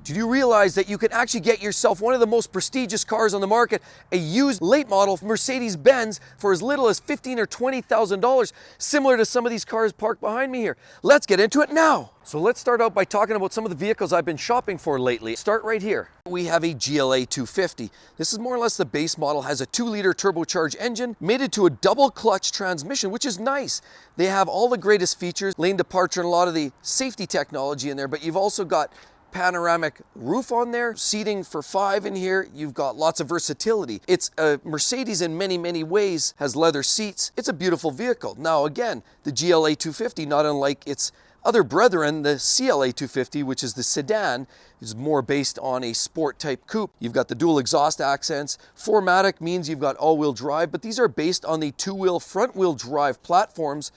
Did you realize that you can actually get yourself one of the most prestigious cars on the market, a used late model Mercedes Benz, for as little as $15,000 or $20,000, similar to some of these cars parked behind me here? Let's get into it now. So let's start out by talking about some of the vehicles I've been shopping for lately. Start right here. We have a GLA 250. This is more or less the base model, has a 2-liter turbocharged engine, mated to a double clutch transmission, which is nice. They have all the greatest features, lane departure and a lot of the safety technology in there, but you've also got panoramic roof on there, seating for 5 in here. You've got lots of versatility. It's a Mercedes in many ways, has leather seats. It's a beautiful vehicle. Now again, the GLA 250, not unlike its other brethren, the CLA 250, which is the sedan, is more based on a sport type coupe. You've got the dual exhaust accents. 4MATIC means you've got all-wheel drive, but these are based on the 2-wheel front-wheel drive platforms.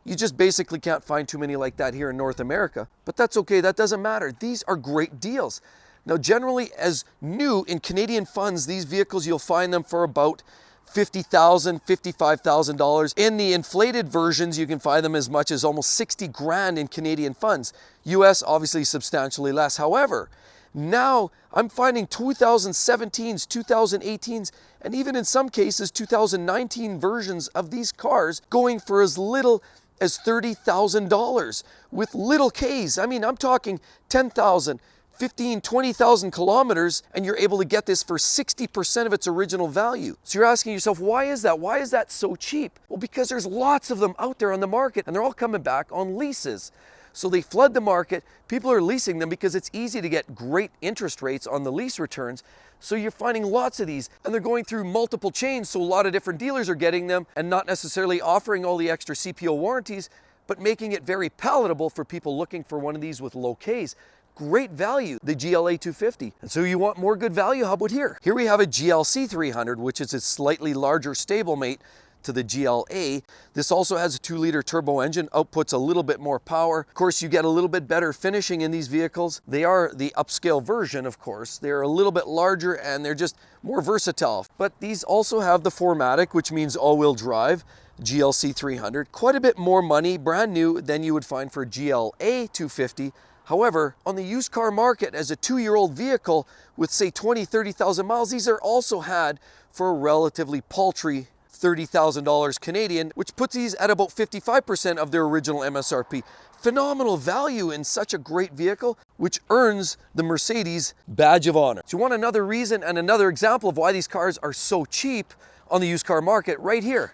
You just basically can't find too many like that here in North America, but that's okay, that doesn't matter. These are great deals. Now, generally, as new in Canadian funds, these vehicles, you'll find them for about $50,000, $55,000. In the inflated versions, you can find them as much as almost 60 grand in Canadian funds. US, obviously substantially less. However, now I'm finding 2017s, 2018s, and even in some cases 2019 versions of these cars going for as little as $30,000 with little Ks. I mean, I'm talking 10,000, 15, 20,000 kilometers, and you're able to get this for 60% of its original value. So you're asking yourself, why is that? Why is that so cheap? Well, because there's lots of them out there on the market, and they're all coming back on leases. So they flood the market. People are leasing them because it's easy to get great interest rates on the lease returns. So you're finding lots of these, and they're going through multiple chains, so a lot of different dealers are getting them and not necessarily offering all the extra CPO warranties, but making it very palatable for people looking for one of these with low Ks. Great value, the GLA 250. And so you want more good value, how about here? Here we have a GLC 300, which is a slightly larger stablemate to the GLA. This also has a 2-liter turbo engine, outputs a little bit more power. Of course, you get a little bit better finishing in these vehicles. They are the upscale version, of course. They're a little bit larger and they're just more versatile. But these also have the 4MATIC, which means all-wheel drive, GLC 300. Quite a bit more money, brand new, than you would find for GLA 250. However, on the used car market, as a 2-year-old vehicle with say 20, 30,000 miles, these are also had for a relatively paltry $30,000 Canadian, which puts these at about 55% of their original MSRP. Phenomenal value in such a great vehicle, which earns the Mercedes badge of honor. So you want another reason and another example of why these cars are so cheap on the used car market right here.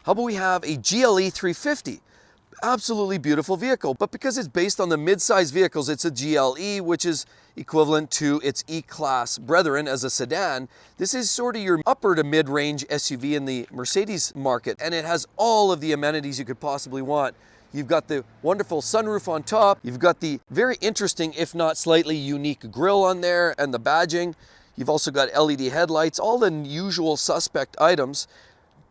How about we have a GLE 350? Absolutely beautiful vehicle, but because it's based on the mid-size vehicles, it's a GLE, which is equivalent to its E-Class brethren as a sedan. This is sort of your upper to mid-range SUV in the Mercedes market, and it has all of the amenities you could possibly want. You've got the wonderful sunroof on top, you've got the very interesting, if not slightly unique grille on there, and the badging. You've also got LED headlights, all the usual suspect items.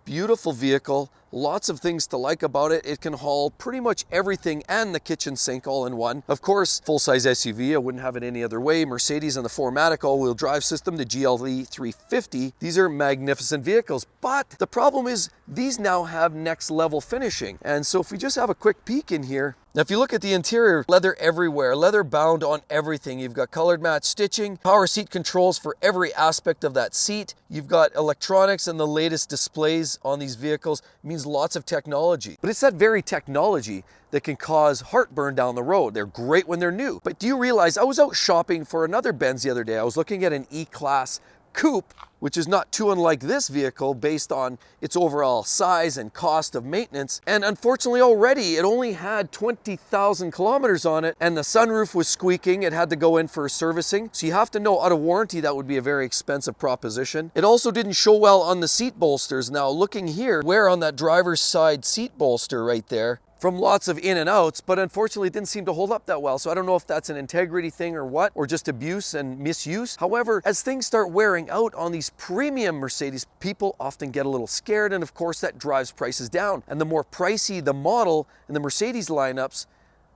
Beautiful vehicle, lots of things to like about it. It can haul pretty much everything and the kitchen sink all in one. Of course, full-size SUV, I wouldn't have it any other way. Mercedes and the 4MATIC all-wheel drive system, the GLE 350. These are magnificent vehicles, but the problem is these now have next level finishing. And so if we just have a quick peek in here, now if you look at the interior, leather everywhere, leather bound on everything. You've got colored match stitching, power seat controls for every aspect of that seat. You've got electronics and the latest displays on these vehicles. It means lots of technology. But it's that very technology that can cause heartburn down the road. They're great when they're new. But do you realize, I was out shopping for another Benz the other day. I was looking at an E-Class coupe, which is not too unlike this vehicle based on its overall size and cost of maintenance. And unfortunately already it only had 20,000 kilometers on it, and the sunroof was squeaking. It had to go in for servicing. So you have to know, out of warranty, that would be a very expensive proposition. It also didn't show well on the seat bolsters. Now looking here, wear on that driver's side seat bolster right there, from lots of in and outs, but unfortunately it didn't seem to hold up that well. So I don't know if that's an integrity thing or what, or just abuse and misuse. However, as things start wearing out on these premium Mercedes, people often get a little scared, and of course that drives prices down. And the more pricey the model in the Mercedes lineups,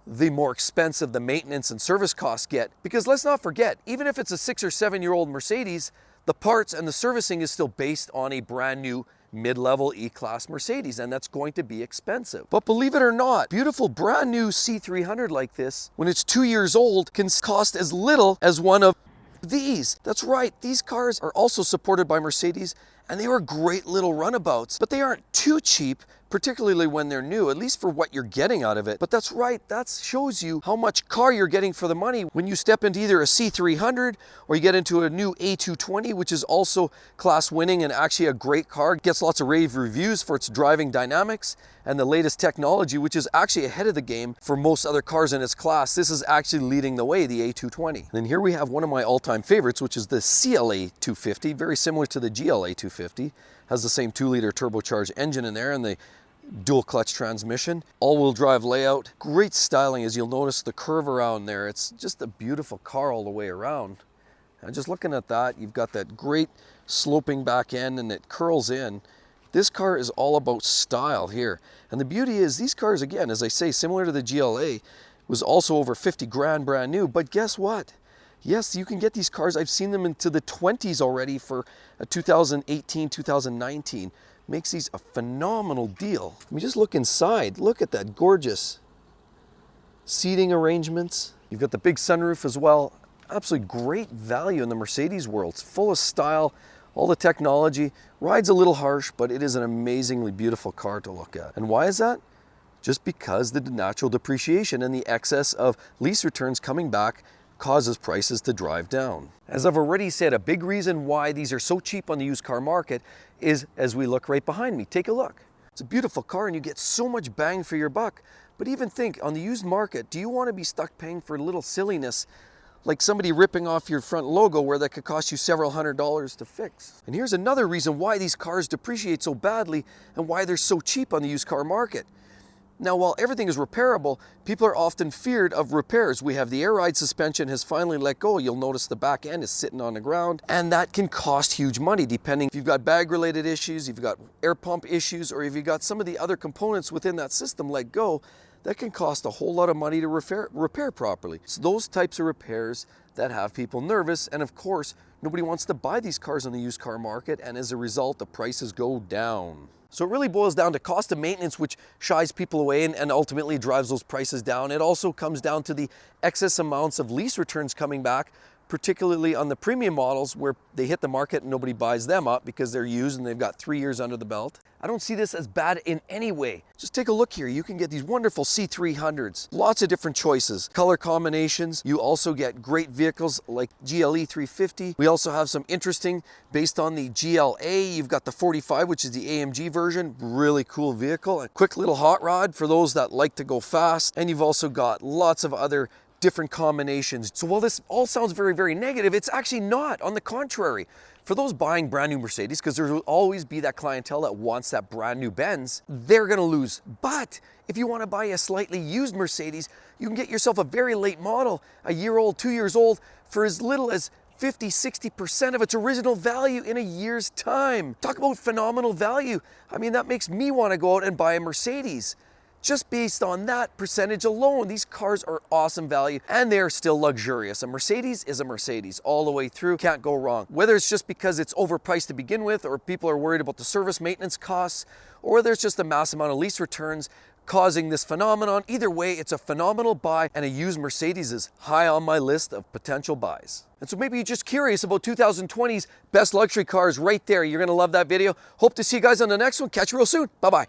the more expensive the maintenance and service costs get. Because let's not forget, even if it's a 6 or 7 year old Mercedes, the parts and the servicing is still based on a brand new mid-level E-Class Mercedes, and that's going to be expensive. But believe it or not, beautiful brand new C300 like this, when it's 2 years old, can cost as little as one of these. That's right, these cars are also supported by Mercedes, and they were great little runabouts, but they aren't too cheap, particularly when they're new, at least for what you're getting out of it. But that's right, that shows you how much car you're getting for the money when you step into either a C300 or you get into a new A220, which is also class winning and actually a great car. It gets lots of rave reviews for its driving dynamics and the latest technology, which is actually ahead of the game for most other cars in its class. This is actually leading the way, the A220. And here we have one of my all-time favorites, which is the CLA 250, very similar to the GLA 250. Has the same 2-liter turbocharged engine in there and the dual clutch transmission, all-wheel drive layout, great styling. As you'll notice the curve around there, it's just a beautiful car all the way around. And just looking at that, you've got that great sloping back end and it curls in. This car is all about style here. And the beauty is these cars, again, as I say, similar to the GLA, was also over 50 grand brand new. But guess what? Yes, you can get these cars. I've seen them into the 20s already for a 2018, 2019. Makes these a phenomenal deal. I mean, just look inside. Look at that gorgeous seating arrangements. You've got the big sunroof as well. Absolutely great value in the Mercedes world. It's full of style, all the technology. Rides a little harsh, but it is an amazingly beautiful car to look at. And why is that? Just because the natural depreciation and the excess of lease returns coming back causes prices to drive down. As I've already said, a big reason why these are so cheap on the used car market is as we look right behind me. Take a look. It's a beautiful car and you get so much bang for your buck. But even think, on the used market, do you want to be stuck paying for a little silliness like somebody ripping off your front logo where that could cost you several $100s to fix? And here's another reason why these cars depreciate so badly and why they're so cheap on the used car market. Now, while everything is repairable, people are often feared of repairs. We have the air ride suspension has finally let go. You'll notice the back end is sitting on the ground, and that can cost huge money depending if you've got bag-related issues, if you've got air pump issues, or if you've got some of the other components within that system let go. That can cost a whole lot of money to repair properly. It's those types of repairs that have people nervous, and of course, nobody wants to buy these cars on the used car market, and as a result, the prices go down. So it really boils down to cost of maintenance, which shies people away and ultimately drives those prices down. It also comes down to the excess amounts of lease returns coming back, particularly on the premium models where they hit the market and nobody buys them up because they're used and they've got 3 years under the belt. I don't see this as bad in any way. Just take a look here. You can get these wonderful C300s, lots of different choices, color combinations. You also get great vehicles like GLE 350. We also have some interesting based on the GLA. You've got the 45, which is the AMG version, really cool vehicle. A quick little hot rod for those that like to go fast. And you've also got lots of other different combinations. So while this all sounds very, very negative, it's actually not. On the contrary, for those buying brand new Mercedes, because there will always be that clientele that wants that brand new Benz, they're gonna lose. But if you wanna buy a slightly used Mercedes, you can get yourself a very late model, a year old, 2 years old, for as little as 50, 60% of its original value in a year's time. Talk about phenomenal value. I mean, that makes me wanna go out and buy a Mercedes. Just based on that percentage alone, these cars are awesome value and they're still luxurious. A Mercedes is a Mercedes all the way through, can't go wrong. Whether it's just because it's overpriced to begin with, or people are worried about the service maintenance costs, or whether it's just a mass amount of lease returns causing this phenomenon, either way, it's a phenomenal buy, and a used Mercedes is high on my list of potential buys. And so maybe you're just curious about 2020's best luxury cars right there. You're gonna love that video. Hope to see you guys on the next one. Catch you real soon. Bye-bye.